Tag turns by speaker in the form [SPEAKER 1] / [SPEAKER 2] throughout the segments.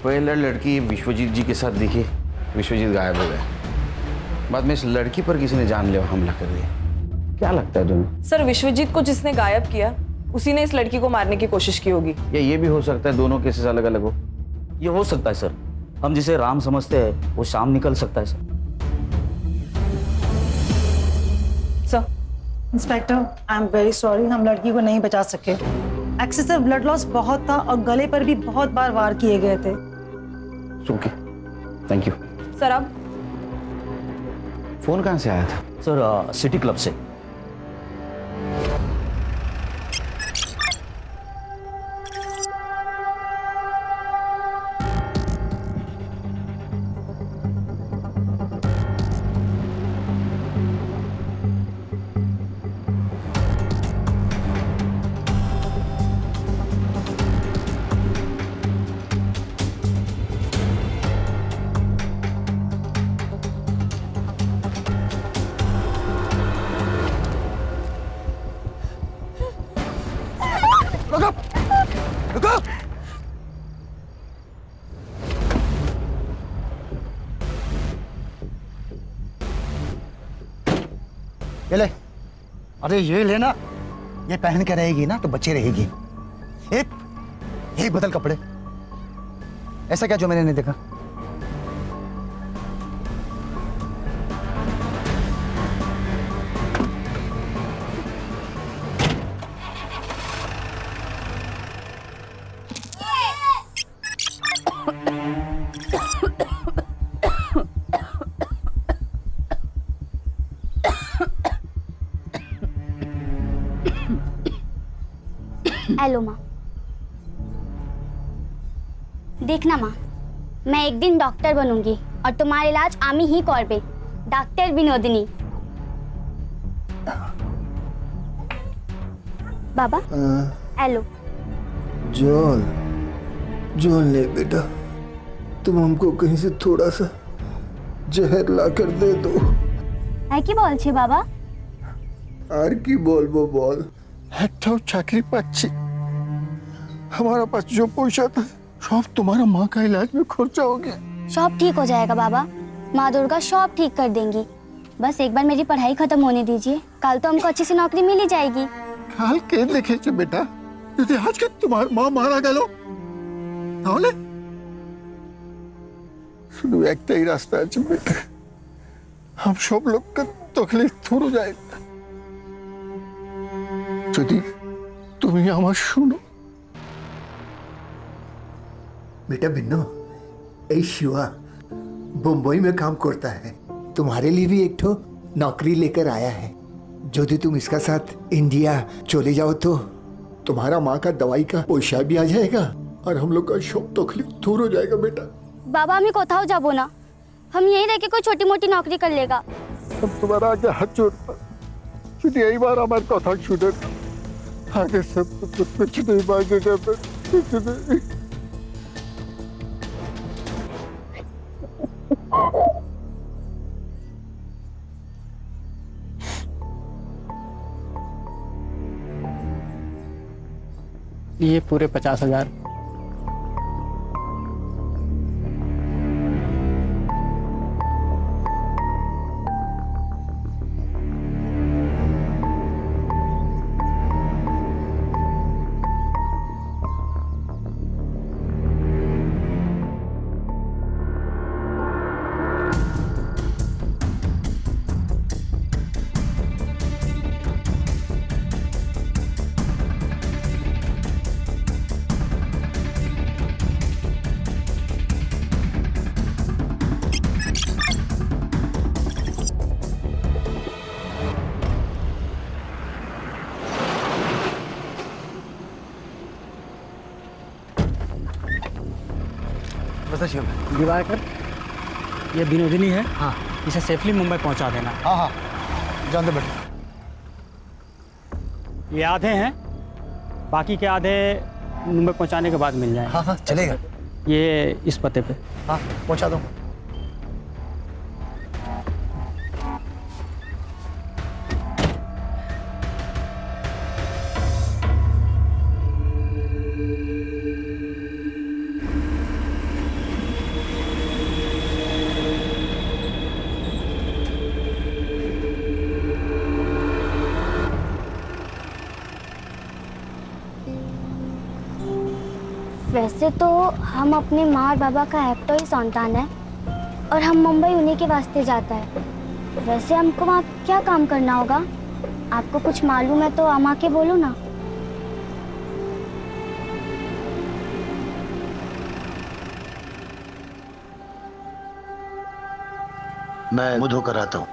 [SPEAKER 1] पहले लड़की विश्वजीत जी के साथ दिखी, विश्वजीत गायब हो गए। बाद में इस लड़की पर किसी ने जानलेवा हमला कर दिया। क्या लगता है तुम्हें?
[SPEAKER 2] सर, विश्वजीत को जिसने गायब किया उसी ने इस लड़की को मारने की कोशिश की होगी।
[SPEAKER 1] या ये भी हो सकता है दोनों केसेस अलग अलग हो।
[SPEAKER 3] ये हो सकता है सर, हम जिसे राम समझते हैं वो शाम निकल सकता है sir.
[SPEAKER 2] Sir,
[SPEAKER 4] inspector, I am very sorry, हम लड़की को नहीं बचा सके। एक्सेसिव ब्लड लॉस बहुत था और गले पर भी बहुत बार वार किए गए थे।
[SPEAKER 1] Okay, thank you.
[SPEAKER 2] सर अब
[SPEAKER 1] फोन कहाँ से आया था?
[SPEAKER 3] सर सिटी क्लब से।
[SPEAKER 5] रुको! ये ले। अरे ये लेना, ये पहन के रहेगी ना तो बच्चे रहेगी। ये बदल कपड़े। ऐसा क्या जो मैंने नहीं देखा?
[SPEAKER 6] हेलो माँ। देखना माँ, मैं एक दिन डॉक्टर बनूंगी और तुम्हारा इलाज आमी ही करबे, डॉक्टर विनोदिनी। बाबा, हेलो।
[SPEAKER 7] जॉन ले बेटा, तुम हमको कहीं से थोड़ा सा जहर ला कर दे दो।
[SPEAKER 6] है की बोल छे बाबा?
[SPEAKER 7] আর কি বলবো বল, একটাও চাকরি পাচ্ছি। हमारा पास जो पैसा था सब तुम्हारा माँ का इलाज में खर्चा हो गया।
[SPEAKER 6] सब ठीक हो जाएगा बाबा, माँ दुर्गा सब ठीक कर देंगी। बस एक बार मेरी पढ़ाई खत्म होने दीजिए, कल तो हमको अच्छी सी नौकरी मिल ही जाएगी।
[SPEAKER 7] কাল কে দেখেছে বেটা, যদি আজকে তোমার মা মারা গেল তাহলে? শুধু একটাই রাস্তা আছে বেটা, हम सब लोग का तकलीफ थोड़ा जाएगा যদি তুমি আমার শুনো। बेटा बिन्नो, ए शिवा मुंबई में काम करता है, तुम्हारे लिए भी एक ठो नौकरी लेकर आया है। यदि तुम इसका साथ इंडिया चले जाओ तो तुम्हारा माँ का दवाई का पैसा भी आ जाएगा और हम लोग का सब तकलीफ दूर हो जाएगा बेटा।
[SPEAKER 6] बाबा हमें कोথাও जाबो ना, हम यहीं रह के कोई छोटी मोटी नौकरी कर लेगा।
[SPEAKER 7] हम तुम्हारा आगे हाथ जोड़ता, शुद्ध यही बार हमारे कथा छूटे, आगे सब कुछ नहीं मांगेगा, कुछ नहीं।
[SPEAKER 8] ये पूरे 50,000। दिवाकर, ये विनोदिनी है। हाँ, इसे सेफली मुंबई पहुंचा देना।
[SPEAKER 5] हाँ हाँ, जान दे बेटा।
[SPEAKER 8] ये आधे हैं, बाकी के आधे मुंबई पहुंचाने के बाद मिल जाएंगे।
[SPEAKER 5] हाँ हाँ चलेगा।
[SPEAKER 8] ये इस पते पे।
[SPEAKER 5] हाँ पहुंचा दो।
[SPEAKER 6] वैसे तो हम अपने माँ और बाबा का एकटो ही संतान है और हम मुंबई उन्हीं के वास्ते जाता है। वैसे हमको वहाँ क्या काम करना होगा? आपको कुछ मालूम है तो अम्मा के बोलो ना।
[SPEAKER 5] मैं मुंह धोकर आता हूँ।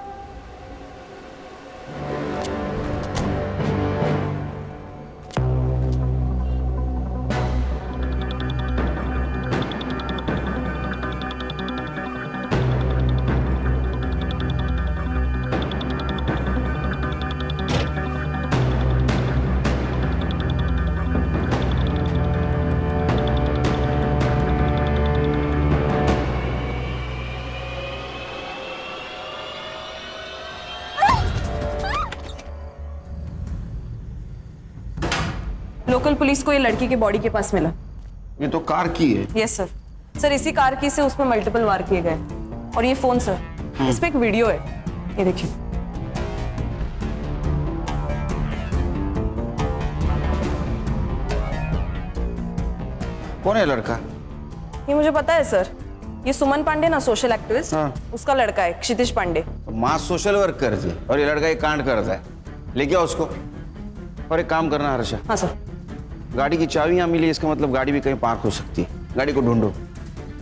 [SPEAKER 2] लोकल पुलिस को ये लड़की के बॉडी के पास मिला।
[SPEAKER 1] ये तो कार की है।
[SPEAKER 2] Yes sir. सर इसी कार की से उसमें मल्टीपल वार किए गए। और ये फोन सर, इस पे एक वीडियो है, ये देखिए।
[SPEAKER 1] कौन है लड़का?
[SPEAKER 2] ये मुझे पता है सर, ये सुमन पांडे ना, सोशल एक्टिविस्ट,
[SPEAKER 1] हाँ।
[SPEAKER 2] उसका लड़का है क्षितिज पांडे।
[SPEAKER 1] माँ सोशल वर्क करती है और ये लड़का एक कांड करता है। लेके आओ उसको। और एक काम करना हर्षा,
[SPEAKER 2] हाँ सर।
[SPEAKER 1] गाड़ी की चाबी यहाँ मिली, इसका मतलब गाड़ी भी कहीं पार्क हो सकती है। गाड़ी को ढूंढो,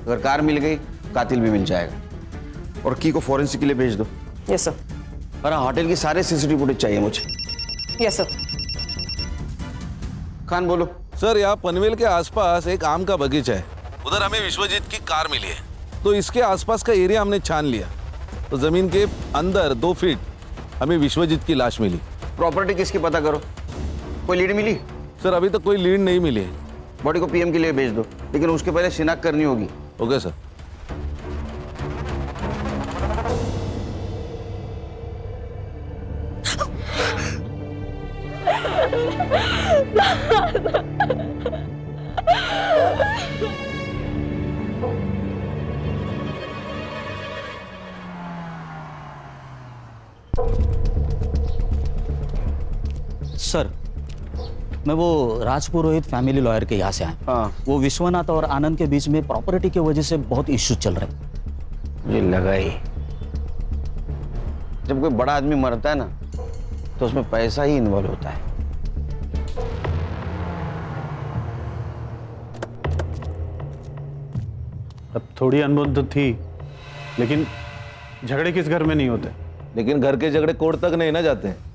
[SPEAKER 1] अगर कार मिल गई कातिल भी मिल जाएगा। और की को फॉरेंसिक के लिए भेज दो।
[SPEAKER 2] Yes sir.
[SPEAKER 1] और होटल की सारे सीसीटीवी फुटेज चाहिए मुझे।
[SPEAKER 2] Yes sir.
[SPEAKER 1] खान बोलो।
[SPEAKER 9] सर, यहाँ पनवेल के आसपास एक आम का बगीचा है, उधर हमें विश्वजीत की कार मिली है, तो इसके आसपास का एरिया हमने छान लिया, तो जमीन के अंदर 2 फीट हमें विश्वजीत की लाश मिली।
[SPEAKER 1] प्रॉपर्टी किसकी पता करो, कोई लीड मिली?
[SPEAKER 9] सर, अभी तक कोई लीड नहीं मिली है।
[SPEAKER 1] बॉडी को पीएम के लिए भेज दो, लेकिन उसके पहले शिनाख्त करनी होगी।
[SPEAKER 9] Okay sir.
[SPEAKER 3] सर, मैं वो राजपुरोहित फैमिली लॉयर के यहाँ से आया।
[SPEAKER 1] हाँ।
[SPEAKER 3] वो विश्वनाथ और आनंद के बीच में प्रॉपर्टी की वजह से बहुत इश्यू चल रहे हैं।
[SPEAKER 1] ये लगा ही, जब कोई बड़ा आदमी मरता है ना तो उसमें पैसा ही इन्वॉल्व होता है।
[SPEAKER 8] अब थोड़ी अनबन तो थी, लेकिन झगड़े किस घर में नहीं होते।
[SPEAKER 9] लेकिन घर के झगड़े कोर्ट तक नहीं ना जाते हैं।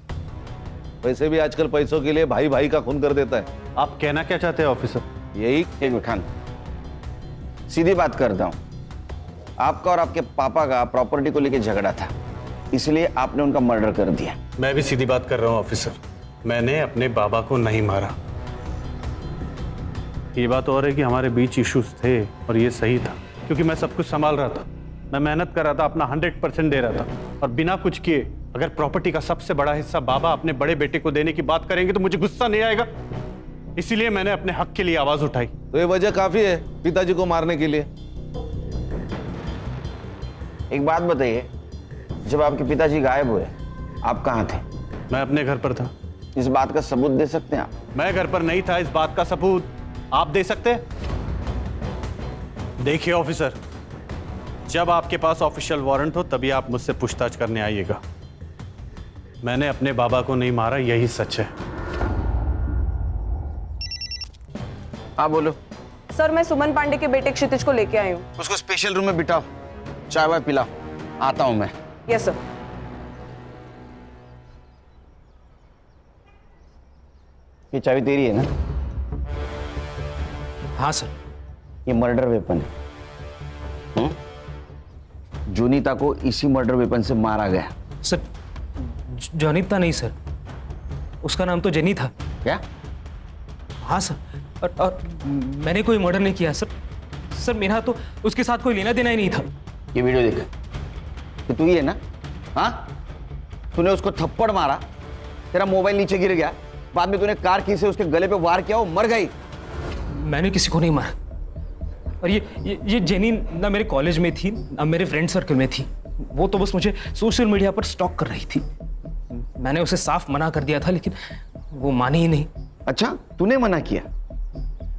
[SPEAKER 9] वैसे भी आजकल पैसों के लिए भाई भाई का खून कर देता है।
[SPEAKER 8] आप कहना क्या चाहते हैं ऑफिसर?
[SPEAKER 1] यही, एक मिनट खान, सीधी बात करता हूँ। आपका और आपके पापा का प्रॉपर्टी को लेकर झगड़ा था, इसलिए आपने उनका मर्डर कर दिया।
[SPEAKER 8] मैं भी सीधी बात कर रहा हूँ ऑफिसर, मैंने अपने बाबा को नहीं मारा। ये बात और है कि हमारे बीच इश्यूज थे और ये सही था, क्योंकि मैं सब कुछ संभाल रहा था, मैं मेहनत कर रहा था, अपना 100% दे रहा था, और बिना कुछ किए अगर प्रॉपर्टी का सबसे बड़ा हिस्सा बाबा अपने बड़े बेटे को देने की बात करेंगे तो मुझे गुस्सा नहीं आएगा। इसीलिए मैंने अपने हक के लिए आवाज उठाई।
[SPEAKER 9] तो ये वजह काफी है पिताजी को मारने के लिए।
[SPEAKER 1] एक बात बताइए, जब आपके पिताजी गायब हुए आप कहाँ थे?
[SPEAKER 8] मैं अपने घर पर था।
[SPEAKER 1] इस बात का सबूत दे सकते हैं आप?
[SPEAKER 8] मैं घर पर नहीं था, इस बात का सबूत आप दे सकते हैं? देखिए ऑफिसर, जब आपके पास ऑफिशियल वारंट हो तभी आप मुझसे पूछताछ करने आइएगा। मैंने अपने बाबा को नहीं मारा, यही सच है।
[SPEAKER 1] हाँ बोलो।
[SPEAKER 2] सर मैं सुमन पांडे के बेटे क्षितिज को लेके आई हूँ।
[SPEAKER 1] उसको स्पेशल रूम में बिठाओ, चाय वाय पिलाओ, आता हूं मैं।
[SPEAKER 2] Yes sir.
[SPEAKER 1] ये चाबी तेरी है ना?
[SPEAKER 10] हाँ सर।
[SPEAKER 1] ये मर्डर वेपन है। जोनीता को इसी मर्डर वेपन से मारा गया।
[SPEAKER 10] सर जोनीता नहीं सर, उसका नाम तो जेनी था।
[SPEAKER 1] क्या?
[SPEAKER 10] हाँ सर, और मैंने कोई मर्डर नहीं किया सर। सर मेरा तो उसके साथ कोई लेना देना ही नहीं था।
[SPEAKER 1] ये वीडियो देख, तो तू ही है ना? हाँ, तूने उसको थप्पड़ मारा, तेरा मोबाइल नीचे गिर गया, बाद में तूने कार की से उसके गले पे वार किया, वो मर गई।
[SPEAKER 10] मैंने किसी को नहीं मारा। और ये जेनी ना मेरे कॉलेज में थी ना मेरे फ्रेंड सर्कल में थी। वो तो बस मुझे सोशल मीडिया पर स्टॉक कर रही थी। मैंने उसे साफ मना कर दिया था, लेकिन वो मानी ही नहीं।
[SPEAKER 1] अच्छा, तूने मना किया?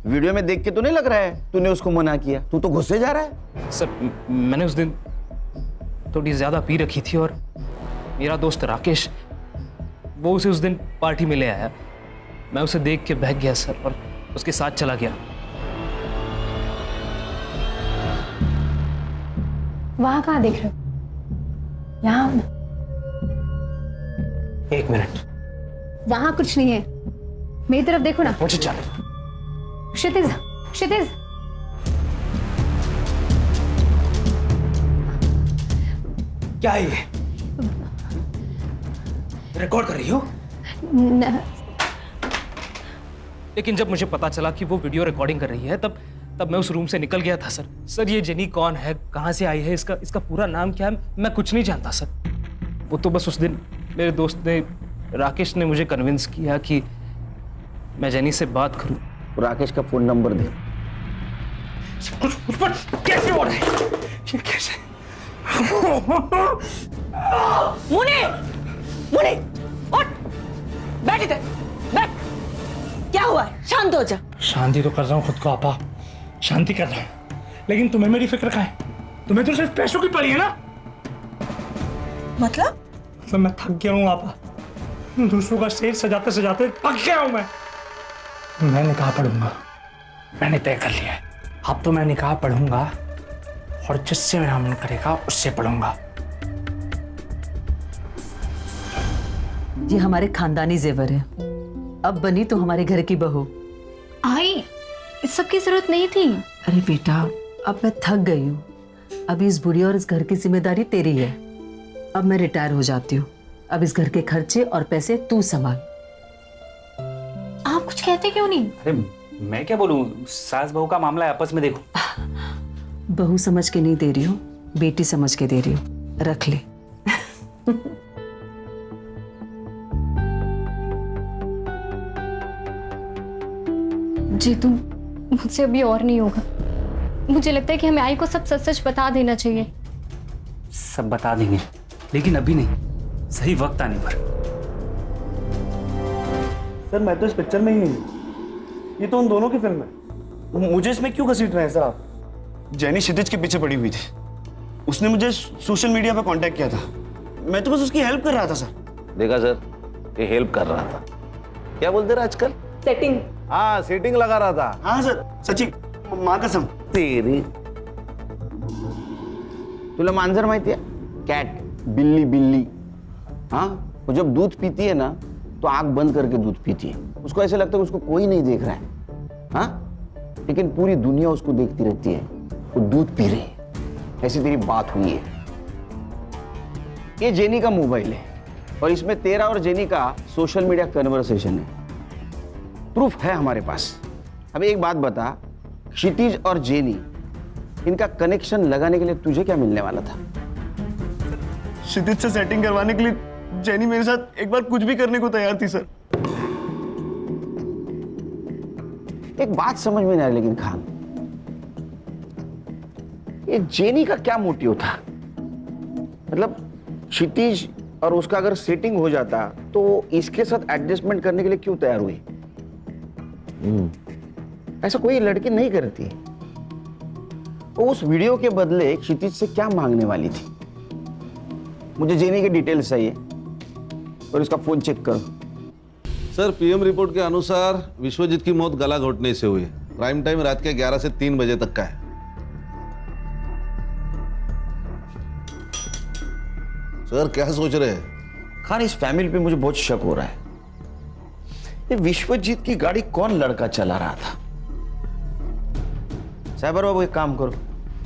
[SPEAKER 1] वीडियो में देख के तो नहीं लग रहा है तूने उसको मना किया, तू तो गुस्से जा रहा है।
[SPEAKER 10] सर मैंने उस दिन थोड़ी ज़्यादा पी रखी थी और मेरा दोस्त राकेश वो उसे उस दिन पार्टी में ले आया। मैं उसे देख के बहक गया सर और उसके साथ चला गया।
[SPEAKER 11] वहां कहाँ देख रहे हो? यहाँ
[SPEAKER 10] एक मिनट,
[SPEAKER 11] वहां कुछ नहीं है, मेरी तरफ देखो ना।
[SPEAKER 10] मुझे चल।
[SPEAKER 11] क्षितिज, क्षितिज,
[SPEAKER 10] क्या है ये? रिकॉर्ड कर रही हो? लेकिन जब मुझे पता चला कि वो वीडियो रिकॉर्डिंग कर रही है तब मैं उस रूम से निकल गया था सर। सर ये जेनी कौन है, कहाँ से आई है, इसका पूरा नाम क्या है, मैं कुछ नहीं जानता सर। वो तो बस उस दिन मेरे दोस्त ने, राकेश ने मुझे कन्विंस किया कि मैं जेनी से बात करूं।
[SPEAKER 1] राकेश का फोन नंबर दे।
[SPEAKER 10] कुछ पर कैसे हो रहा है ये? कैसे?
[SPEAKER 2] मुने, मुने, उठ, बैठ इधर, बैठ। क्या हुआ है? शांत हो जा।
[SPEAKER 12] शांति तो कर रहा हूँ खुद को आपा, शांति कर रहा हूँ, लेकिन तुम्हें मेरी फिक्र कहाँ है? तुम्हें तो सिर्फ पैसों की पड़ी है ना।
[SPEAKER 2] मतलब
[SPEAKER 12] मैं थक गया हूँ आपा, दूसरों का स्टेज सजाते सजाते थक गया हूँ मैं निकाह पढ़ूंगा, मैंने तय कर लिया है। अब तो मैं निकाह पढ़ूंगा और जिससे मेरा मन करेगा उससे पढ़ूंगा।
[SPEAKER 13] ये हमारे खानदानी जेवर है, अब बनी तो हमारे घर की बहू।
[SPEAKER 11] आई, इस सब की जरूरत नहीं थी।
[SPEAKER 13] अरे बेटा, अब मैं थक गई हूँ, अभी इस बुढ़ी और इस घर की जिम्मेदारी तेरी है। अब मैं रिटायर हो जाती हूँ, अब इस घर के खर्चे और पैसे तू संभाल।
[SPEAKER 11] आप कुछ कहते क्यों नहीं?
[SPEAKER 3] अरे मैं क्या बोलूं, सास बहू का मामला है, आपस में देखो।
[SPEAKER 13] बहू समझ के नहीं दे रही हूँ, बेटी समझ के दे रही हूँ, रख ले।
[SPEAKER 11] जी तुम मुझसे अभी और नहीं होगा। मुझे लगता है कि हमें आई को सब सच सच बता देना चाहिए।
[SPEAKER 3] सब बता देंगे, लेकिन अभी नहीं, सही वक्त आने पर।
[SPEAKER 12] सर मैं तो इस पिक्चर में ही नहीं हूँ, ये तो उन दोनों की फिल्म है। मुझे इसमें क्यों घसीट रहे हैं सर आप?
[SPEAKER 14] जेनी क्षितिज के पीछे पड़ी हुई थी, उसने मुझे सोशल मीडिया पर कांटेक्ट किया था, मैं तो बस उसकी हेल्प कर रहा था सर।
[SPEAKER 9] देखा सर, ये हेल्प कर रहा था। क्या बोलते रहे आजकल?
[SPEAKER 2] सेटिंग।
[SPEAKER 9] हाँ, सेटिंग लगा रहा था।
[SPEAKER 14] हाँ सर, सच्ची माँ कसम।
[SPEAKER 9] तेरी
[SPEAKER 1] तुला मांजर माहिती है? कैट, बिल्ली बिल्ली। हाँ, वो जब दूध पीती है ना तो आंख बंद करके दूध पीती है। उसको ऐसे लगता है उसको कोई नहीं देख रहा है, हाँ, लेकिन पूरी दुनिया उसको देखती रहती है, वो दूध पी रही है। ऐसी तेरी बात हुई है। ये जेनी का मोबाइल है और इसमें तेरा और जेनी का सोशल मीडिया कन्वर्सेशन है, प्रूफ है हमारे पास। अब एक बात बता, क्षितिज और जेनी, इनका कनेक्शन लगाने के लिए तुझे क्या मिलने वाला था?
[SPEAKER 14] क्षितिज से सेटिंग करवाने के लिए जेनी मेरे साथ एक बार कुछ भी करने को तैयार थी सर।
[SPEAKER 1] एक बात समझ में नहीं आ रही लेकिन खान, ये जेनी का क्या मोटिव था? मतलब क्षितिज और उसका अगर सेटिंग हो जाता तो इसके साथ एडजस्टमेंट करने के लिए क्यों तैयार हुई? ऐसा कोई लड़की नहीं करती। वो उस वीडियो के बदले क्षितिज से क्या मांगने वाली थी? मुझे जेनी के डिटेल्स चाहिए और इसका फोन चेक करो।
[SPEAKER 9] सर, पीएम रिपोर्ट के अनुसार विश्वजीत की मौत गला घोटने से हुई है। प्राइम टाइम रात के 11 से 3 बजे तक का है। सर क्या सोच रहे हैं?
[SPEAKER 1] खान, इस फैमिली पे मुझे बहुत शक हो रहा है। ये विश्वजीत की गाड़ी कौन लड़का चला रहा था? साइबर बाबू एक काम करो,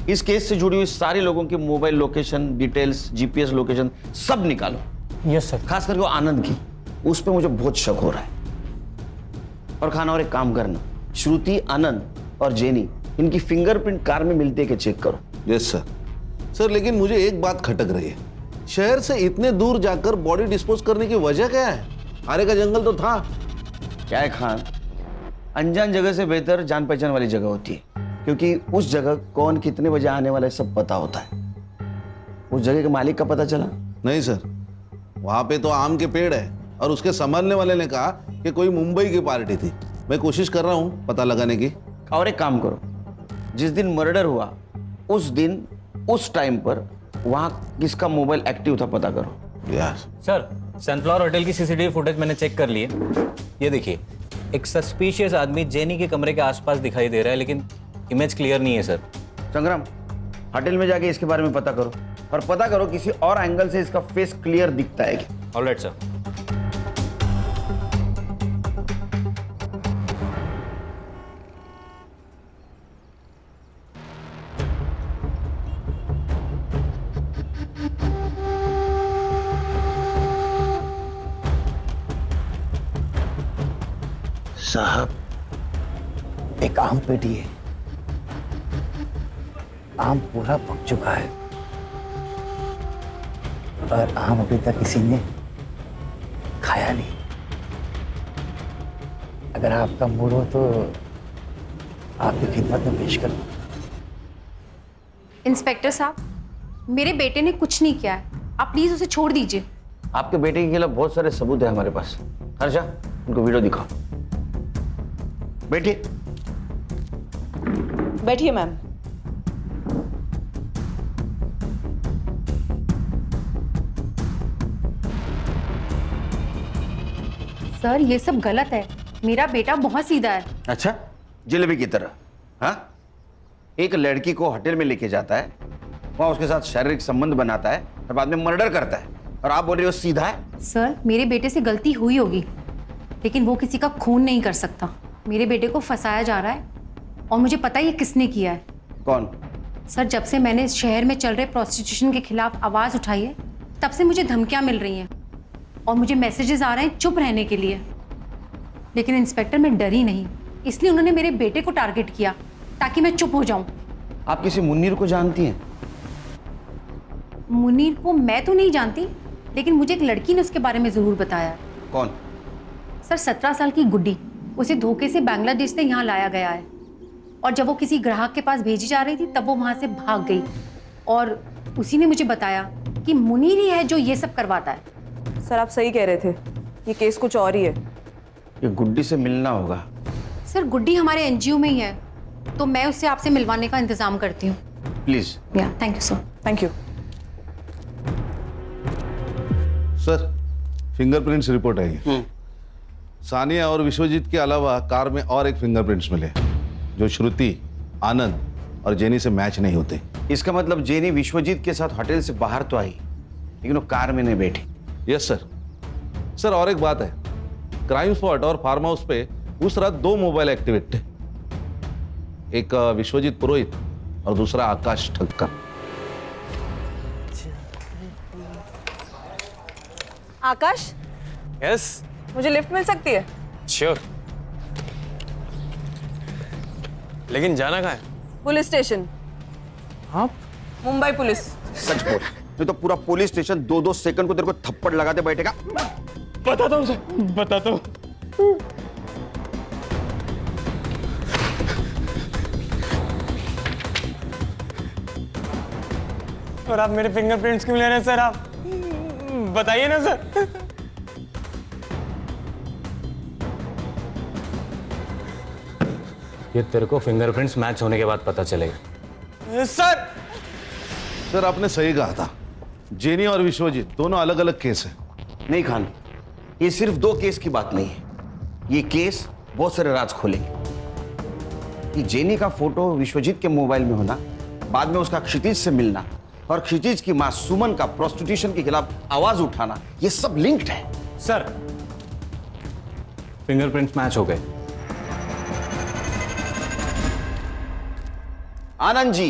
[SPEAKER 1] इस केस से जुड़ी हुई सारे लोगों के mobile location details, GPS location सब निकालो।
[SPEAKER 12] Yes sir.
[SPEAKER 1] खास करके वो आनंद की, उस पे मुझे बहुत शक हो रहा है। और खाना, और एक काम करना, श्रुति, आनंद और जेनी, इनकी फिंगरप्रिंट कार में मिलती है कि चेक करो।
[SPEAKER 9] Yes sir. सर लेकिन मुझे एक बात खटक रही है, शहर से इतने दूर जाकर बॉडी डिस्पोज करने की वजह क्या है? आरे का जंगल तो था।
[SPEAKER 1] क्या है खान, अनजान जगह से बेहतर जान पहचान वाली जगह होती है, क्योंकि उस जगह कौन कितने बजे आने वाला है सब पता होता है। उस जगह के मालिक का पता चला?
[SPEAKER 9] नहीं सर, वहां पे तो आम के पेड़ है और उसके संभालने वाले ने कहा कि कोई मुंबई की पार्टी थी। मैं कोशिश कर रहा हूँ पता लगाने की।
[SPEAKER 1] और एक काम करो, जिस दिन मर्डर हुआ उस दिन उस टाइम पर वहां किसका मोबाइल एक्टिव था पता करो।
[SPEAKER 9] यस
[SPEAKER 15] सर, सनफ्लावर होटल की सीसीटीवी फुटेज मैंने चेक कर ली है। ये देखिए, एक सस्पिशियस आदमी जेनी के कमरे के आसपास दिखाई दे रहा है, लेकिन इमेज क्लियर नहीं है सर।
[SPEAKER 1] संग्राम, होटल में जाके इसके बारे में पता करो और पता करो किसी और एंगल से इसका फेस क्लियर दिखता है क्या।
[SPEAKER 15] Alright sir.
[SPEAKER 5] साहब, एक आम पेटी है, आम पूरा पक चुका है और आम अभी तक किसी ने खाया नहीं। अगर आपका मूड हो तो आपकी खिदमत में पेश करूं।
[SPEAKER 16] इंस्पेक्टर साहब, मेरे बेटे ने कुछ नहीं किया है, आप प्लीज उसे छोड़ दीजिए।
[SPEAKER 1] आपके बेटे के खिलाफ बहुत सारे सबूत है हमारे पास। हर्षा, उनको वीडियो दिखाओ। बैठिए।
[SPEAKER 2] बैठिए मैम।
[SPEAKER 16] सर, ये सब गलत है। मेरा बेटा बहुत सीधा है।
[SPEAKER 1] अच्छा, जलेबी की तरह? हाँ, एक लड़की को होटल में लेके जाता है, वहां उसके साथ शारीरिक संबंध बनाता है और बाद में मर्डर करता है, और आप बोल रहे हो सीधा है?
[SPEAKER 16] सर, मेरे बेटे से गलती हुई होगी, लेकिन वो किसी का खून नहीं कर सकता। मेरे बेटे को फंसाया जा रहा है और मुझे पता है ये किसने किया है।
[SPEAKER 1] कौन?
[SPEAKER 16] सर, जब से मैंने इस शहर में चल रहे प्रोस्टिट्यूशन के खिलाफ आवाज उठाई है, तब से मुझे धमकियां मिल रही हैं और मुझे मैसेजेस आ रहे हैं चुप रहने के लिए। लेकिन इंस्पेक्टर, मैं डरी नहीं, इसलिए उन्होंने मेरे बेटे को टारगेट किया ताकि मैं चुप हो जाऊं।
[SPEAKER 1] आप किसी मुन्नीर को जानती हैं?
[SPEAKER 16] मुनीर को मैं तो नहीं जानती, लेकिन मुझे एक लड़की ने उसके बारे में जरूर बताया।
[SPEAKER 1] कौन?
[SPEAKER 16] सर, 17 साल की गुड्डी। उसे धोखे से बांग्लादेश से यहाँ लाया गया है और जब वो किसी ग्राहक के पास भेजी जा रही थी तब वो वहाँ से भाग गई और उसी ने मुझे बताया कि मुनीर ही है जो ये सब करवाता है।
[SPEAKER 2] सर, आप सही कह रहे थे, ये केस कुछ और ही है।
[SPEAKER 1] ये गुड्डी से मिलना होगा।
[SPEAKER 16] सर, गुड्डी हमारे एनजीओ में ही है, तो मैं उससे आपसे मिलवाने का इंतजाम करती हूँ।
[SPEAKER 1] Please.
[SPEAKER 16] Yeah, thank you sir.
[SPEAKER 2] Thank you
[SPEAKER 9] sir. Fingerprints report आई। सानिया और विश्वजीत के अलावा कार में और एक फिंगरप्रिंट्स मिले जो श्रुति, आनंद और जेनी से मैच नहीं होते।
[SPEAKER 1] इसका मतलब जेनी विश्वजीत के साथ होटल से बाहर तो आई, लेकिन वो कार में नहीं बैठी।
[SPEAKER 9] Yes sir. सर, और एक बात है, क्राइम स्पॉट और फार्म हाउस पे उस रात 2 मोबाइल एक्टिवेट थे, एक विश्वजीत पुरोहित और दूसरा आकाश ठक्कर।
[SPEAKER 2] आकाश,
[SPEAKER 15] यस,
[SPEAKER 2] मुझे लिफ्ट मिल सकती है?
[SPEAKER 15] श्योर। लेकिन जाना कहाँ है?
[SPEAKER 2] Police station.
[SPEAKER 15] आप?
[SPEAKER 2] मुंबई पुलिस।
[SPEAKER 1] सच बोल, नहीं तो पूरा पुलिस स्टेशन 2-2 सेकंड को तेरे को थप्पड़ लगाते बैठेगा।
[SPEAKER 15] बताता हूँ सर, बताता हूँ। और आप मेरे फिंगरप्रिंट्स क्यों ले रहे हैं सर? आप बताइए ना सर। ये तेरे को फिंगरप्रिंट्स मैच होने के बाद पता चलेगा। सर,
[SPEAKER 9] सर, आपने सही कहा था, जेनी और विश्वजीत दोनों अलग अलग केस हैं।
[SPEAKER 1] नहीं खान, ये सिर्फ 2 केस की बात नहीं है, ये केस बहुत सारे राज खोलेंगे। कि जेनी का फोटो विश्वजीत के मोबाइल में होना, बाद में उसका क्षितिज से मिलना और क्षितिज की मां सुमन का प्रोस्टिट्यूशन के खिलाफ आवाज उठाना, ये सब लिंक्ड है।
[SPEAKER 15] सर, फिंगरप्रिंट्स मैच हो गए।
[SPEAKER 1] आनंद जी,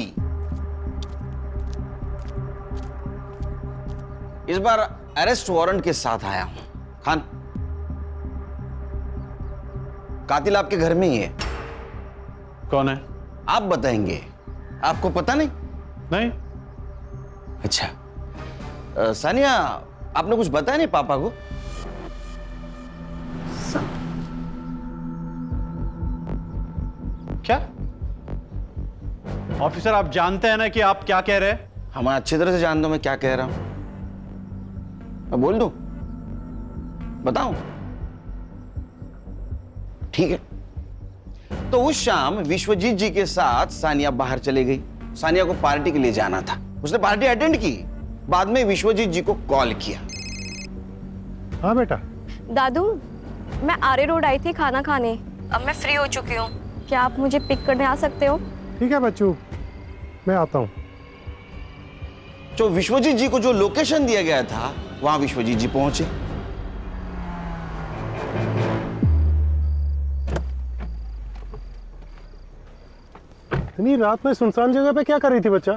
[SPEAKER 1] इस बार अरेस्ट वारंट के साथ आया हूं। खान, कातिल आपके घर में ही है।
[SPEAKER 8] कौन है?
[SPEAKER 1] आप बताएंगे, आपको पता नहीं?
[SPEAKER 8] नहीं।
[SPEAKER 1] अच्छा, सानिया, आपने कुछ बताया नहीं पापा को?
[SPEAKER 8] क्या? ऑफिसर, आप जानते हैं ना कि आप क्या कह रहे हैं?
[SPEAKER 1] हम अच्छी तरह से जानता हूं मैं क्या कह रहा हूं। मैं बोल दूं? बताऊं? ठीक है, तो उस शाम विश्वजीत जी के साथ सानिया बाहर चली गई। सानिया को पार्टी के लिए जाना था, उसने पार्टी अटेंड की। बाद में विश्वजीत जी को कॉल किया।
[SPEAKER 12] हाँ बेटा।
[SPEAKER 11] दादू, मैं आर्य रोड आई थी खाना खाने, अब मैं फ्री हो चुकी हूँ, क्या आप मुझे पिक करने आ सकते हो?
[SPEAKER 12] ठीक है बच्चू, मैं आता हूँ।
[SPEAKER 1] तो विश्वजीत जी को जो लोकेशन दिया गया था वहां विश्वजीत जी पहुंचे।
[SPEAKER 12] इतनी रात में सुनसान जगह पे क्या कर रही थी बच्चा?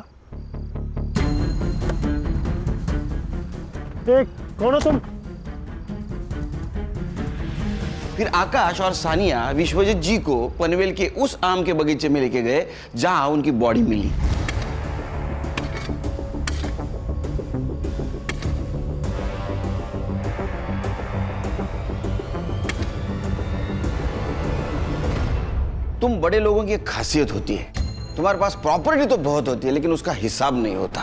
[SPEAKER 12] कौन हो तुम?
[SPEAKER 1] फिर आकाश और सानिया विश्वजीत जी को पनवेल के उस आम के बगीचे में लेके गए जहां उनकी बॉडी मिली। तुम बड़े लोगों की एक खासियत होती है, तुम्हारे पास प्रॉपर्टी तो बहुत होती है लेकिन उसका हिसाब नहीं होता।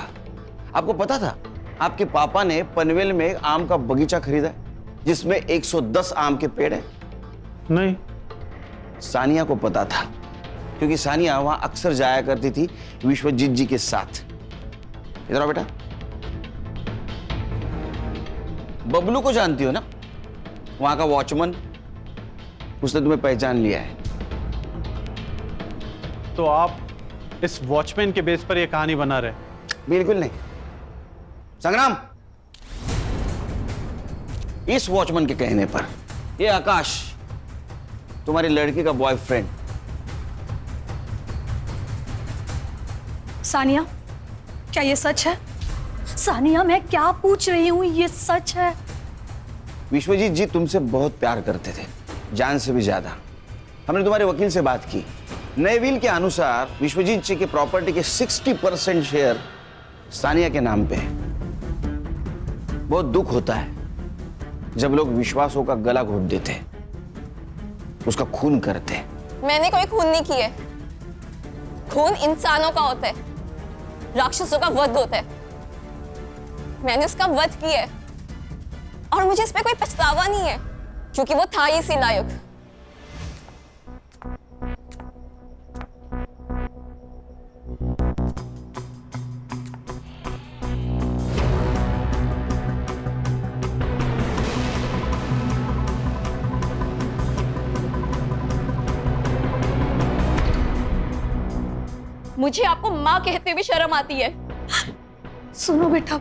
[SPEAKER 1] आपको पता था आपके पापा ने पनवेल में एक आम का बगीचा खरीदा जिसमें 110 आम के पेड़ हैं?
[SPEAKER 8] नहीं।
[SPEAKER 1] सानिया को पता था क्योंकि सानिया वहां अक्सर जाया करती थी विश्वजीत जी के साथ। इधर आओ बेटा। बबलू को जानती हो ना, वहां का वॉचमैन, उसने तुम्हें पहचान लिया है।
[SPEAKER 8] तो आप इस वॉचमैन के बेस पर यह कहानी बना रहे?
[SPEAKER 1] बिल्कुल नहीं संग्राम, इस वॉचमैन के कहने पर ये आकाश तुम्हारी लड़की का बॉयफ्रेंड।
[SPEAKER 4] सानिया, क्या ये सच है? सानिया, मैं क्या पूछ रही हूँ, ये सच है?
[SPEAKER 1] विश्वजीत जी तुमसे बहुत प्यार करते थे, जान से भी ज्यादा। हमने तुम्हारे वकील से बात की। नए विल के अनुसार विश्वजीत जी के प्रॉपर्टी के 60% शेयर सानिया के नाम पे है। बहुत दुख होता है जब लोग विश्वासों का गला घोट देते हैं, उसका खून करते हैं।
[SPEAKER 11] मैंने कोई खून नहीं किए। खून इंसानों का होता है, राक्षसों का वध होता है। मैंने उसका वध किया है और मुझे इस पे कोई पछतावा नहीं है क्योंकि वो था ही इसी लायक। मुझे आपको माँ कहते हुए शर्म आती है।
[SPEAKER 4] सुनो बेटा,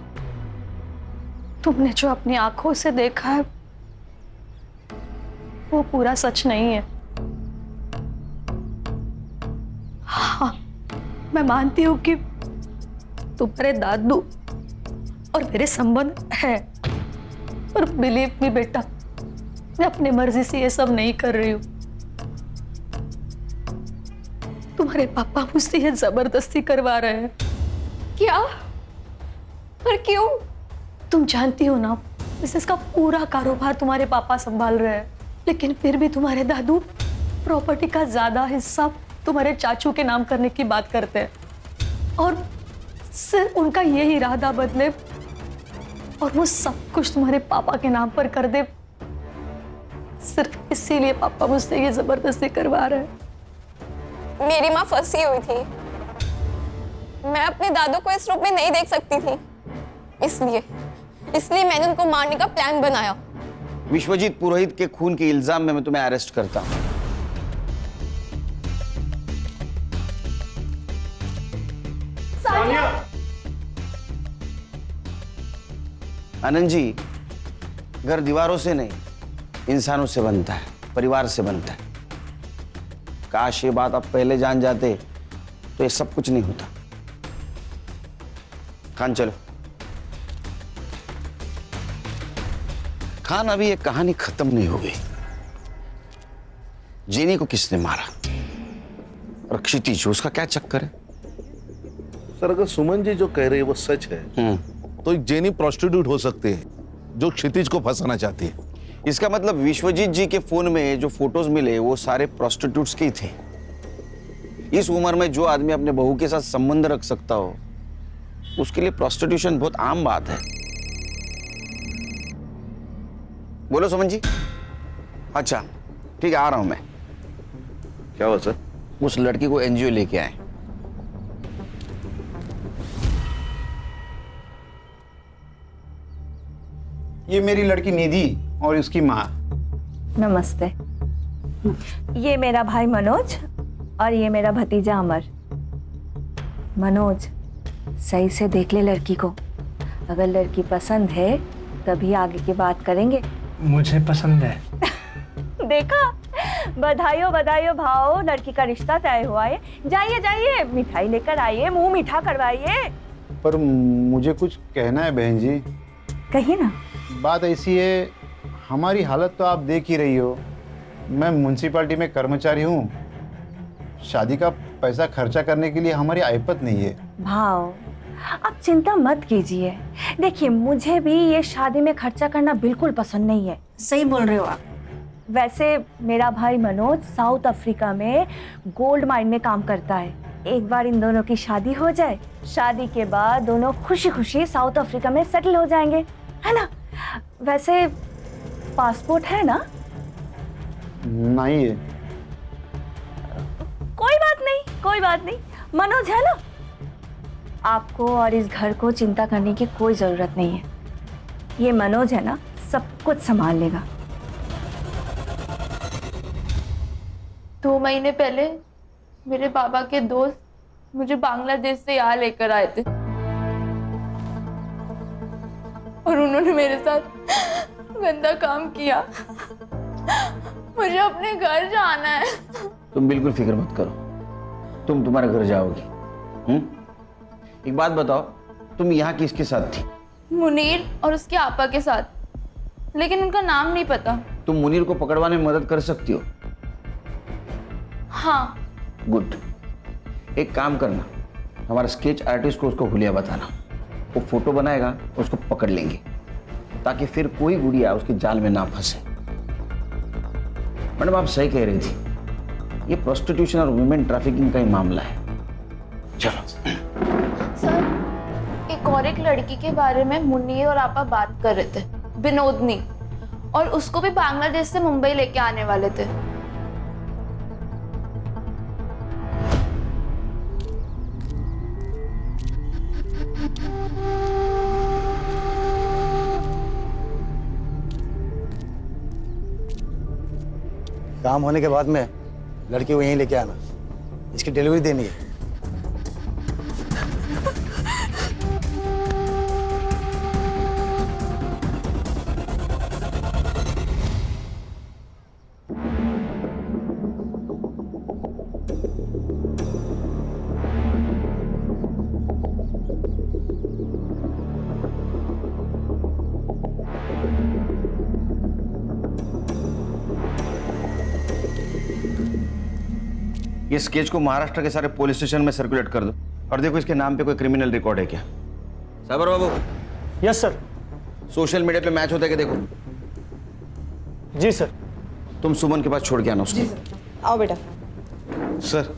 [SPEAKER 4] तुमने जो अपनी आंखों से देखा है वो पूरा सच नहीं है। हाँ, मैं मानती हूँ कि तुम्हारे दादू और मेरे संबंध है, पर बिलीव मी बेटा, मैं अपनी मर्जी से ये सब नहीं कर रही हूँ। तुम्हारे पापा मुझसे ये जबरदस्ती करवा रहे हैं।
[SPEAKER 11] क्या? पर क्यों?
[SPEAKER 4] तुम जानती हो ना, बिजनेस का पूरा कारोबार तुम्हारे पापा संभाल रहे हैं, लेकिन फिर भी तुम्हारे दादू प्रॉपर्टी का ज्यादा हिस्सा तुम्हारे चाचू के नाम करने की बात करते हैं और सिर्फ उनका यही इरादा बदले और वो सब कुछ तुम्हारे पापा के नाम पर कर दे, सिर्फ इसीलिए पापा मुझसे ये जबरदस्ती करवा रहे हैं।
[SPEAKER 11] मेरी माँ फंसी हुई थी, मैं अपने दादू को इस रूप में नहीं देख सकती थी, इसलिए मैंने उनको मारने का प्लान बनाया।
[SPEAKER 1] विश्वजीत पुरोहित के खून के इल्जाम में मैं तुम्हें अरेस्ट करता हूं।
[SPEAKER 11] सानिया!
[SPEAKER 1] आनंद जी, घर दीवारों से नहीं इंसानों से बनता है, परिवार से बनता है। काश ये बात आप पहले जान जाते तो ये सब कुछ नहीं होता। खान चलो। खान, अभी ये कहानी खत्म नहीं हो गई। जेनी को किसने मारा और क्षितिज, उसका क्या चक्कर है?
[SPEAKER 9] सर, अगर सुमन जी जो कह रहे हैं वो सच है तो एक जेनी प्रोस्टिट्यूट हो सकती है जो क्षितिज को फंसाना चाहती है।
[SPEAKER 1] इसका मतलब विश्वजीत जी के फोन में जो फोटोज मिले वो सारे प्रोस्टिट्यूट्स के ही थे। इस उम्र में जो आदमी अपने बहू के साथ संबंध रख सकता हो उसके लिए प्रोस्टिट्यूशन बहुत आम बात है। बोलो सुमन जी। अच्छा ठीक है, आ रहा हूं मैं।
[SPEAKER 9] क्या हुआ सर?
[SPEAKER 1] उस लड़की को एनजीओ लेके आए।
[SPEAKER 17] ये मेरी लड़की निधि और उसकी माँ।
[SPEAKER 2] नमस्ते। ये मेरा भाई मनोज और ये मेरा भतीजा अमर। मनोज, सही से देख ले लड़की को। अगर लड़की पसंद है तभी आगे की बात करेंगे।
[SPEAKER 12] मुझे पसंद है।
[SPEAKER 2] देखा, बधाइयों बधाइयों भाव, लड़की का रिश्ता तय हुआ है। जाइए जाइए, मिठाई लेकर आइए, मुंह मीठा करवाइए।
[SPEAKER 17] पर मुझे कुछ कहना है बहन जी।
[SPEAKER 2] कहिए ना।
[SPEAKER 17] बात ऐसी है, हमारी हालत तो आप देख ही रही हो। मैं म्यूनसिपालिटी में कर्मचारी हूँ। शादी का पैसा खर्चा करने के लिए हमारी आयपत नहीं है।
[SPEAKER 2] भाव, आप चिंता मत कीजिए। देखिए, मुझे भी ये शादी में खर्चा करना बिल्कुल पसंद नहीं है। सही बोल रहे हो आप। वैसे मेरा भाई मनोज साउथ अफ्रीका में गोल्ड माइन में काम करता है। एक बार इन दोनों की शादी हो जाए, शादी के बाद दोनों खुशी खुशी साउथ अफ्रीका में सेटल हो जाएंगे, है ना? वैसे पासपोर्ट है ना?
[SPEAKER 17] नहीं है।
[SPEAKER 2] कोई बात नहीं, कोई बात नहीं। मनोज है ना? आपको और इस घर को चिंता करने की कोई जरूरत नहीं है। ये मनोज है ना, सब कुछ संभाल लेगा।
[SPEAKER 18] 2 महीने पहले मेरे बाबा के दोस्त मुझे बांग्लादेश से यहाँ लेकर आए थे और उन्होंने मेरे साथ गंदा काम किया। मुझे अपने घर जाना है।
[SPEAKER 1] तुम बिल्कुल फिक्र मत करो, तुम तुम्हारे घर जाओगी। एक बात बताओ, तुम यहाँ किसके साथ थी?
[SPEAKER 18] मुनीर और उसके आपा के साथ, लेकिन उनका नाम नहीं पता।
[SPEAKER 1] तुम मुनीर को पकड़वाने में मदद कर सकती हो?
[SPEAKER 18] हाँ।
[SPEAKER 1] गुड। एक काम करना, हमारा स्केच आर्टिस्ट को उसको हुलिया बताना। वो फोटो बनाएगा, उसको पकड़ लेंगे, ताकि फिर कोई गुड़िया उसके जाल में ना फंसे। मैडम, आप सही कह रही थी, ये प्रोस्टिट्यूशन और वुमेन ट्रैफिकिंग का ही मामला है। चलो।
[SPEAKER 18] सर, एक और एक लड़की के बारे में मुन्नीर और आपा बात कर रहे थे, विनोदनी, और उसको भी बांग्लादेश से मुंबई लेके आने वाले थे।
[SPEAKER 5] काम होने के बाद में लड़की को यहीं लेके आना, इसकी डिलीवरी देनी है।
[SPEAKER 1] ये स्केच को महाराष्ट्र के सारे पुलिस स्टेशन में सर्कुलेट कर दो और देखो इसके नाम पे कोई क्रिमिनल रिकॉर्ड है क्या। Sabar babu.
[SPEAKER 12] Yes sir.
[SPEAKER 1] Social media पे मैच होता है कि देखो।
[SPEAKER 12] जी सर।
[SPEAKER 1] तुम सुमन के पास छोड़ के आना उसको।
[SPEAKER 2] आओ बेटा।
[SPEAKER 9] सर,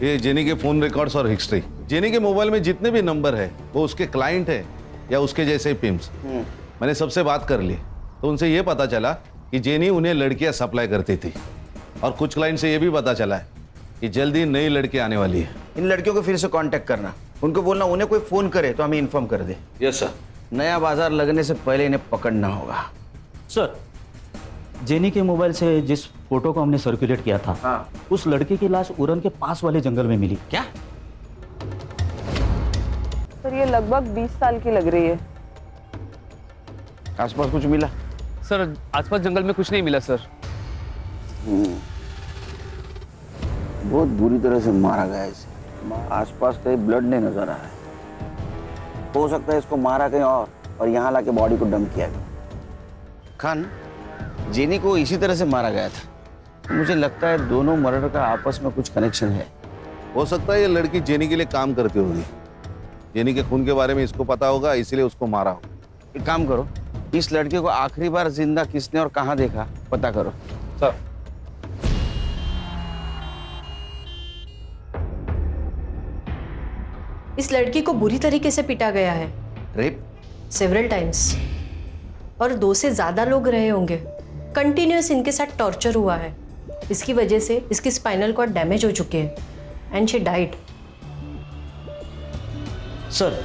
[SPEAKER 9] ये जेनी के फोन रिकॉर्ड्स और हिस्ट्री, जेनी के मोबाइल में जितने भी नंबर है वो उसके क्लाइंट है या उसके जैसे पिम्स। मैंने सबसे बात कर ली तो उनसे ये पता चला कि जेनी उन्हें लड़कियां सप्लाई करती थी, और कुछ क्लाइंट से ये भी पता चला है कि जल्दी नई लड़की आने वाली है।
[SPEAKER 1] इन लड़कियों को फिर से कांटेक्ट करना, उनको बोलना उन्हें कोई फोन करे तो हमें इन्फॉर्म कर दे।
[SPEAKER 9] Yes sir.
[SPEAKER 1] नया बाजार लगने से पहले इन्हें पकड़ना होगा।
[SPEAKER 3] सर, जेनी के मोबाइल से जिस फोटो को हमने सर्कुलेट किया था,
[SPEAKER 1] हाँ,
[SPEAKER 3] उस लड़की की लाश उरन के पास वाले जंगल में मिली।
[SPEAKER 1] क्या?
[SPEAKER 19] सर, ये लगभग 20 साल की लग रही है।
[SPEAKER 1] आसपास कुछ मिला?
[SPEAKER 20] सर, आसपास जंगल में कुछ नहीं मिला सर।
[SPEAKER 1] बहुत बुरी तरह से मारा गया इसे। आसपास कहीं ब्लड नहीं नजर आ रहा है। हो सकता है इसको मारा कहीं और यहाँ लाके बॉडी को डंप किया गया। खान, जेनी को इसी तरह से मारा गया था। मुझे लगता है दोनों मर्डर का आपस में कुछ कनेक्शन है।
[SPEAKER 9] हो सकता है ये लड़की जेनी के लिए काम करती होगी, जेनी के खून के बारे में इसको पता होगा, इसलिए उसको मारा हो।
[SPEAKER 1] एक काम करो, इस लड़के को आखिरी बार जिंदा किसने और कहाँ देखा पता करो।
[SPEAKER 20] सर।
[SPEAKER 13] इस लड़की को बुरी तरीके से पीटा गया है।
[SPEAKER 1] रेप?
[SPEAKER 13] Several times. और 2 से ज्यादा लोग रहे होंगे। कंटिन्यूअस इनके साथ टॉर्चर हुआ है।
[SPEAKER 4] इसकी वजह से इसकी स्पाइनल कॉर्ड डैमेज हो चुके हैं एंड शी डाइड।
[SPEAKER 3] सर,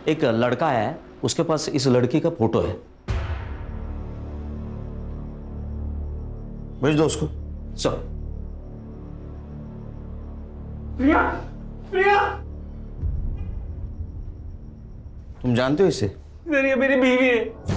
[SPEAKER 3] एक लड़का है, उसके पास इस लड़की का फोटो है।
[SPEAKER 1] भेज दो उसको।
[SPEAKER 3] सर।
[SPEAKER 12] प्रिया, प्रिया,
[SPEAKER 1] तुम जानते हो इसे?
[SPEAKER 12] सर ये मेरी बीवी है।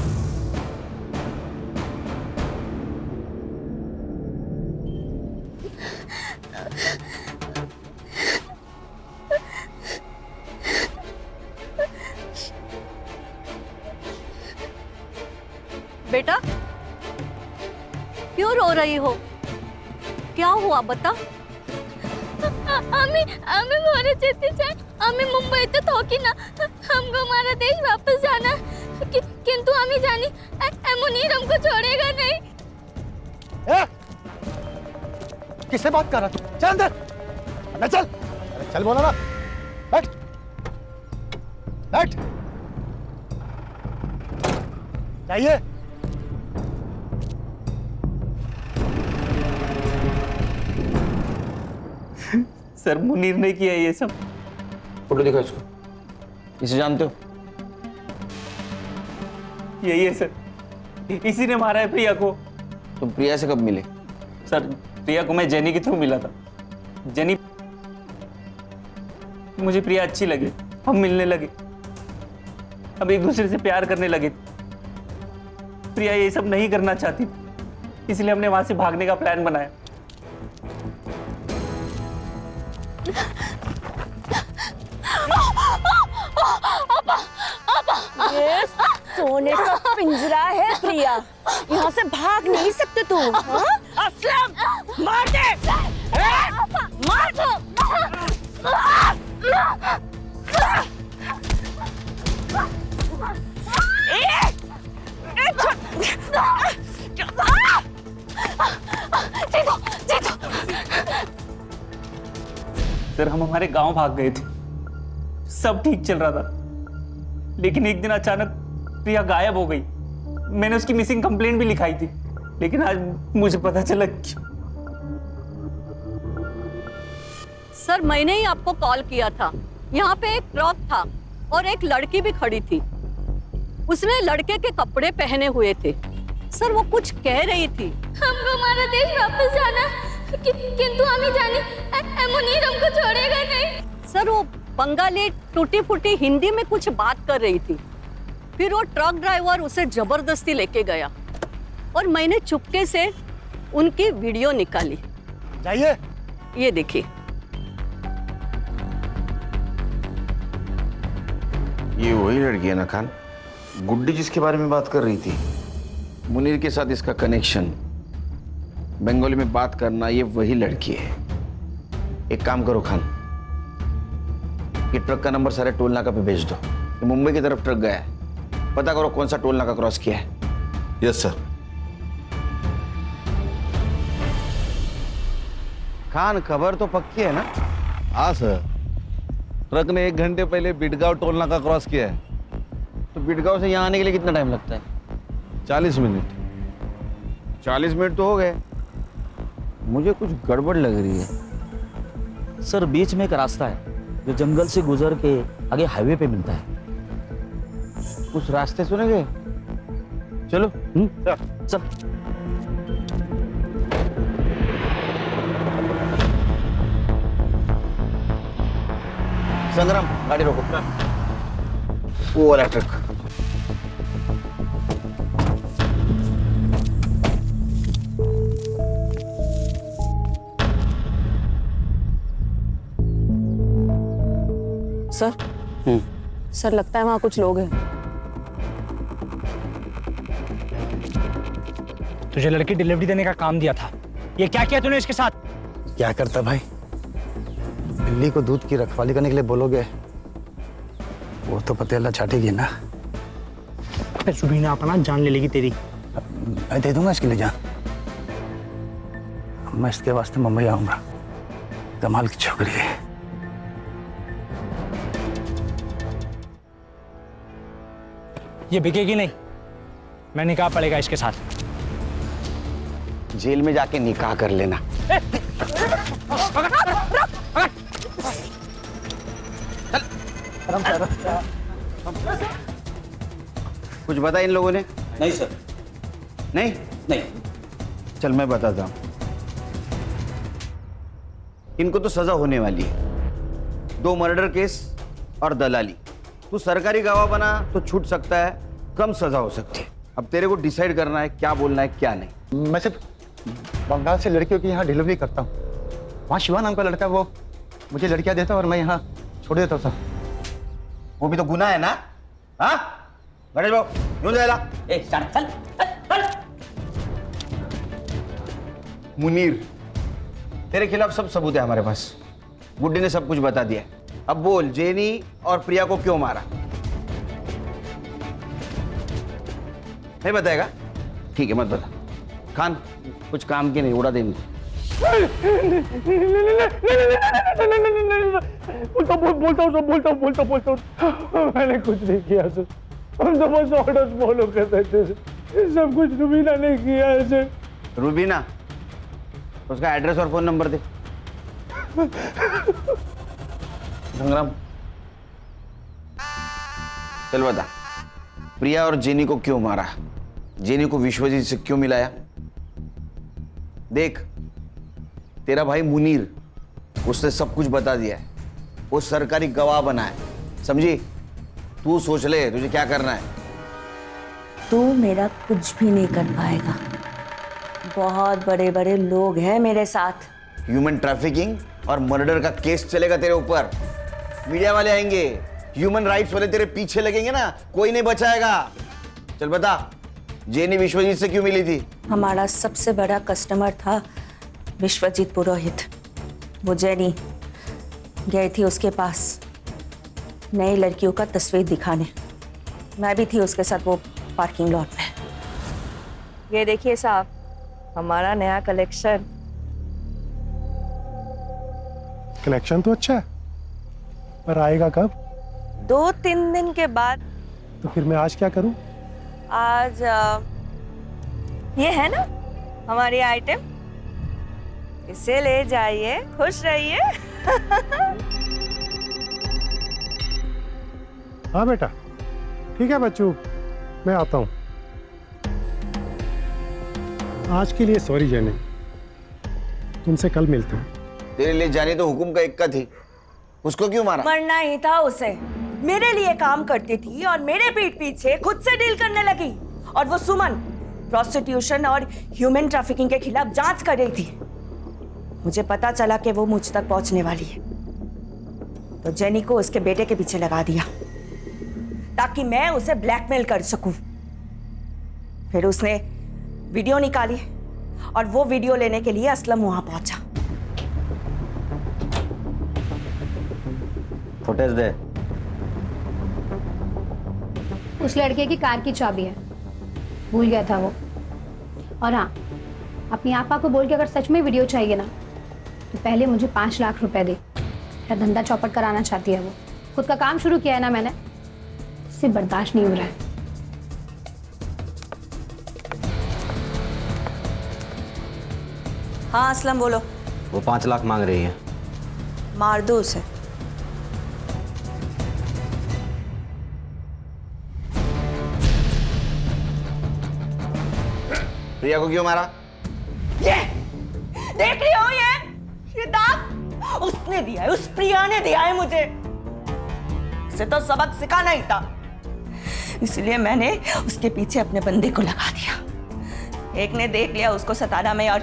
[SPEAKER 21] बेटा, क्यों रो रही हो? क्या हुआ बता?
[SPEAKER 22] आम्ही मोरे चेती छे आम्ही मुंबईत थोकी ना हमको हमारा देश वापस जाना किंतु आम्ही जानी मुनीर हमको छोड़ेगा नहीं।
[SPEAKER 5] किससे बात कर रहा तू? चल अंदर। अबे चल। अरे चल बोला ना। बैठ। बैठ। जाइए।
[SPEAKER 20] सर मुनीर ने किया ये सब।
[SPEAKER 1] फोटो दिखाओ इसको। इसे जानते हो?
[SPEAKER 20] यही है सर, इसी ने मारा है प्रिया को।
[SPEAKER 1] तुम प्रिया से कब मिले?
[SPEAKER 20] सर प्रिया को मैं जेनी के थ्रू मिला था। जेनी, मुझे प्रिया अच्छी लगी, हम मिलने लगे, हम एक दूसरे से प्यार करने लगे। प्रिया ये सब नहीं करना चाहती, इसलिए हमने वहां से भागने का प्लान बनाया।
[SPEAKER 2] ये सोने का पिंजरा है प्रिया, यहाँ से भाग नहीं सकते तू। असलम, मार दे, मार दो।
[SPEAKER 20] सर हम हमारे गांव भाग गए थे, सब ठीक चल रहा था, लेकिन एक दिन अचानक प्रिया गायब हो गई। मैंने उसकी मिसिंग कंप्लेंट भी लिखाई थी, लेकिन आज मुझे पता चला कि...
[SPEAKER 21] सर मैंने ही आपको कॉल किया था। यहाँ पे एक ट्रक था और एक लड़की भी खड़ी थी, उसने लड़के के कपड़े पहने हुए थे। सर वो कुछ कह रही थी।
[SPEAKER 22] हमको हमारा देश वापस जाना किंतु आम्ही जानी मुनीर हमको छोड़ेगा नहीं।
[SPEAKER 21] सर वो बंगाली टूटी फूटी हिंदी में कुछ बात कर रही थी, फिर वो ट्रक ड्राइवर उसे जबरदस्ती लेके गया और मैंने चुपके से उनकी वीडियो निकाली।
[SPEAKER 5] जाइए।
[SPEAKER 21] ये देखिए।
[SPEAKER 1] ये वही लड़की है ना खान, गुड्डी जिसके बारे में बात कर रही थी? मुनीर के साथ इसका कनेक्शन, बंगाली में बात करना, ये वही लड़की है। एक काम करो खान, ये ट्रक का नंबर सारे टोल नाका पे भेज दो। ये मुंबई की तरफ ट्रक गया है, पता करो कौन सा टोल नाका क्रॉस किया है।
[SPEAKER 9] Yes sir.
[SPEAKER 1] खान खबर तो पक्की है ना?
[SPEAKER 9] हाँ सर, ट्रक ने 1 घंटे पहले बिडगांव टोल नाका क्रॉस किया है।
[SPEAKER 1] तो बिडगांव से यहाँ आने के लिए कितना टाइम लगता है?
[SPEAKER 9] 40 मिनट।
[SPEAKER 1] 40 मिनट तो हो गए, मुझे कुछ गड़बड़ लग रही है।
[SPEAKER 3] सर बीच में एक रास्ता है जो जंगल से गुजर के आगे हाईवे पे मिलता है।
[SPEAKER 1] उस रास्ते सुनेंगे? चलो।
[SPEAKER 3] चल।
[SPEAKER 1] संग्राम गाड़ी रोको। वो वाला ट्रक।
[SPEAKER 21] सर सर लगता है वहां कुछ लोग हैं।
[SPEAKER 12] तुझे लड़की डिलीवरी देने का काम दिया था, ये क्या किया तूने इसके साथ?
[SPEAKER 5] क्या करता भाई, बिल्ली को दूध की रखवाली करने के लिए बोलोगे, वो तो पतेला चाटेगी ना।
[SPEAKER 12] सुबीना अपना जान ले लेगी तेरी।
[SPEAKER 5] मैं दे दूंगा इसके लिए जान। मैं इसके वास्ते मुंबई आऊंगा। कमाल की छोकरी है।
[SPEAKER 12] ये बिकेगी नहीं, मैं निकाह पड़ेगा इसके साथ।
[SPEAKER 1] जेल में जाके निकाह कर लेना। कुछ बता इन लोगों ने?
[SPEAKER 15] नहीं सर।
[SPEAKER 1] नहीं
[SPEAKER 15] नहीं।
[SPEAKER 1] चल मैं बताता हूं। इनको तो सजा होने वाली है, 2 मर्डर केस और दलाली। तू सरकारी गवाह बना तो छूट सकता है, कम सजा हो सकती है। अब तेरे को डिसाइड करना है क्या बोलना है क्या नहीं।
[SPEAKER 5] मैं सिर्फ बंगाल से लड़कियों की यहाँ डिलीवरी करता हूँ। वहाँ शिवा नाम का लड़का, वो मुझे लड़कियाँ देता और मैं यहाँ छोड़ देता था।
[SPEAKER 1] वो भी तो गुनाह है ना? हाँ गणेश बाबू यूं जाएगा।
[SPEAKER 15] चल।
[SPEAKER 1] मुनीर, तेरे खिलाफ सब सबूत है हमारे पास। गुड्डी ने सब कुछ बता दिया। अब बोल, जेनी और प्रिया को क्यों मारा? नहीं बताएगा? ठीक है मत बता। खान कुछ काम की नहीं, उड़ा दे इनको।
[SPEAKER 12] बोलता हूँ। मैंने कुछ नहीं किया सर, हम तो बस ऑर्डर्स फॉलो कर रहे थे। सब कुछ रुबीना ने किया है सर।
[SPEAKER 1] रुबीना? उसका एड्रेस और फोन नंबर दे। संग्राम चल बता, प्रिया और जेनी को क्यों मारा? जेनी को विश्वजीत से क्यों मिलाया? देख, तेरा भाई मुनीर, उसने सब कुछ बता दिया है। वो सरकारी गवाह बना है, समझी? तू सोच ले तुझे क्या करना है।
[SPEAKER 2] तू मेरा कुछ भी नहीं कर पाएगा। बहुत बड़े बड़े लोग हैं मेरे साथ।
[SPEAKER 1] ह्यूमन ट्रैफिकिंग और मर्डर का केस चलेगा तेरे ऊपर। मीडिया वाले आएंगे, ह्यूमन राइट्स वाले तेरे पीछे लगेंगे ना, कोई नहीं बचाएगा। चल बता, जेनी विश्वजीत से क्यों मिली थी?
[SPEAKER 2] हमारा सबसे बड़ा कस्टमर था विश्वजीत पुरोहित। वो जेनी गई थी उसके पास नई लड़कियों का तस्वीर दिखाने। मैं भी थी उसके साथ वो पार्किंग लॉट में। ये देखिए साहब, हमारा नया कलेक्शन।
[SPEAKER 12] कलेक्शन तो अच्छा है, पर आएगा कब?
[SPEAKER 2] 2-3 दिन के बाद।
[SPEAKER 12] तो फिर मैं आज क्या करूं?
[SPEAKER 2] आज ये है ना हमारी आइटम, इसे ले जाइए, खुश रहिए।
[SPEAKER 12] हाँ बेटा, ठीक है बच्चों, मैं आता हूँ। आज के लिए सॉरी जेनी, तुमसे कल मिलते हैं।
[SPEAKER 1] तेरे लिए जाने तो हुकुम का इक्का थी, उसको क्यों मारा?
[SPEAKER 2] मरना ही था उसे। मेरे लिए काम करती थी और मेरे पीठ पीछे खुद से डील करने लगी। और वो सुमन प्रोस्टिट्यूशन और ह्यूमन ट्रैफिकिंग के खिलाफ जांच कर रही थी। मुझे पता चला कि वो मुझ तक पहुंचने वाली है, तो जेनी को उसके बेटे के पीछे लगा दिया ताकि मैं उसे ब्लैकमेल कर सकूं। फिर उसने वीडियो निकाली और वो वीडियो लेने के लिए असलम वहां पहुंचा।
[SPEAKER 1] फुटेज दे।
[SPEAKER 16] उस लड़के की कार की चाबी है, भूल गया था वो। और हाँ, अपनी आपा को बोल के अगर सच में वीडियो चाहिए ना, तो पहले मुझे 5 लाख रुपए दे। मेरा धंधा चौपट कराना चाहती है वो। खुद का काम शुरू किया है ना मैंने, इससे बर्दाश्त नहीं हो रहा है।
[SPEAKER 2] हाँ असलम बोलो।
[SPEAKER 15] वो 5 लाख मांग रही है।
[SPEAKER 2] मार दो उसे।
[SPEAKER 1] प्रिया को क्यों मारा?
[SPEAKER 2] ये देख रही हो, ये दाग उसने दिया है, उस प्रिया ने दिया है मुझे। उसे तो सबक सिखाना ही था, इसलिए मैंने उसके पीछे अपने बंदे को लगा दिया। एक ने देख लिया उसको सतारा में और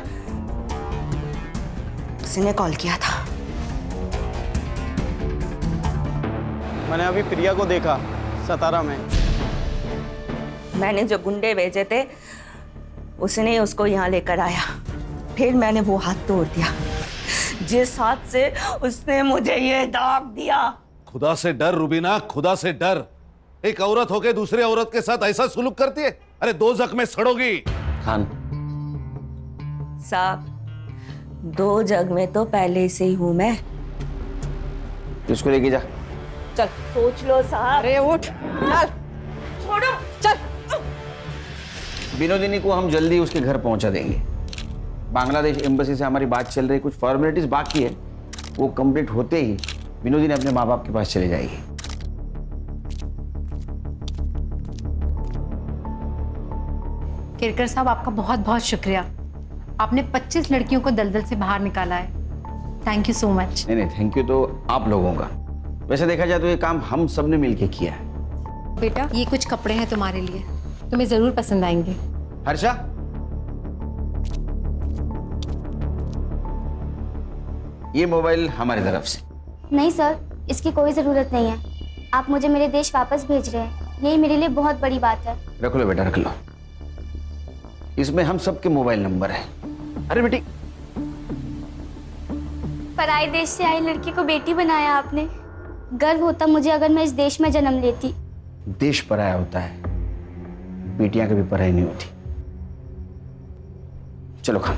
[SPEAKER 2] उसने कॉल किया था।
[SPEAKER 6] मैंने अभी प्रिया को देखा सतारा में।
[SPEAKER 2] मैंने जो गुंडे भेजे थे उसने उसको यहाँ लेकर आया। फिर मैंने वो हाथ तोड़ दिया जिस हाथ से उसने मुझे ये दाग दिया।
[SPEAKER 9] खुदा से डर रुबीना, खुदा से डर। एक औरत होके दूसरे औरत के साथ ऐसा सुलूक करती है? अरे 2 जख्म में सड़ोगी।
[SPEAKER 1] खान
[SPEAKER 2] साहब, 2 जग में तो पहले से ही हूं मैं।
[SPEAKER 1] इसको लेके जा।
[SPEAKER 2] चल सोच लो साहब। अरे उठ, चल छोड़ो, चल।
[SPEAKER 1] विनोदिनी को हम जल्दी उसके घर पहुंचा देंगे। बांग्लादेश एम्बेसी से हमारी बात चल रही, कुछ फॉर्मेलिटीज बाकी है, वो कंप्लीट होते ही विनोदी ने अपने माँ बाप के पास चले जाएगी।
[SPEAKER 16] केरकर साहब, आपका बहुत बहुत शुक्रिया। आपने 25 लड़कियों को दलदल से बाहर निकाला है। Thank you so much.
[SPEAKER 1] नहीं, थैंक यू तो आप लोगों का। वैसे देखा जाए तो ये काम हम सब ने मिलके किया है।
[SPEAKER 16] बेटा, ये कुछ कपड़े हैं तुम्हारे लिए, तुम्हें जरूर पसंद आएंगे।
[SPEAKER 1] हर्षा, ये मोबाइल हमारी तरफ से।
[SPEAKER 7] नहीं सर, इसकी कोई जरूरत नहीं है। आप मुझे मेरे देश वापस भेज रहे हैं, यही मेरे लिए बहुत बड़ी बात है।
[SPEAKER 1] रख लो बेटा, रख लो। इसमें हम सबके मोबाइल नंबर है। अरे बेटी,
[SPEAKER 7] पराए देश से आई लड़की को बेटी बनाया आपने। गर्व होता मुझे अगर मैं इस देश में जन्म लेती।
[SPEAKER 1] देश पराया होता है, बेटियां कभी पराई नहीं होती। चलो खान।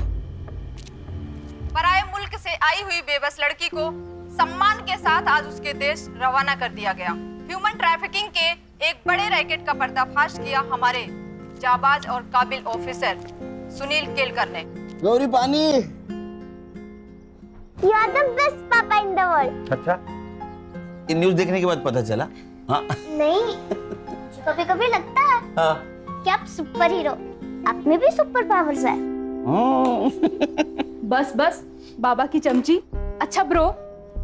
[SPEAKER 10] पराए मुल्क से आई हुई बेबस लड़की को सम्मान के साथ आज उसके देश रवाना कर दिया गया। ह्यूमन ट्रैफिकिंग के एक बड़े रैकेट का पर्दाफाश किया हमारे जाबाज और काबिल ऑफिसर सुनील केलकर ने।
[SPEAKER 1] गौरी पानी।
[SPEAKER 7] You are the best papa in the world.
[SPEAKER 1] अच्छा, ये न्यूज़ देखने के बाद पता चला? हाँ।
[SPEAKER 7] नहीं, कभी कभी लगता है कि आप सुपर हीरो, आप में भी सुपर पावर्स है।
[SPEAKER 19] बस बस बाबा की चमची। अच्छा ब्रो,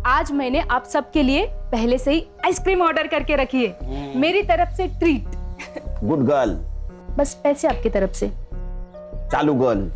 [SPEAKER 19] आज मैंने आप सबके लिए पहले से ही आइसक्रीम ऑर्डर करके रखी है, मेरी तरफ से ट्रीट।
[SPEAKER 1] Good girl.
[SPEAKER 19] बस पैसे आपकी तरफ से।
[SPEAKER 1] चालू गर्ल।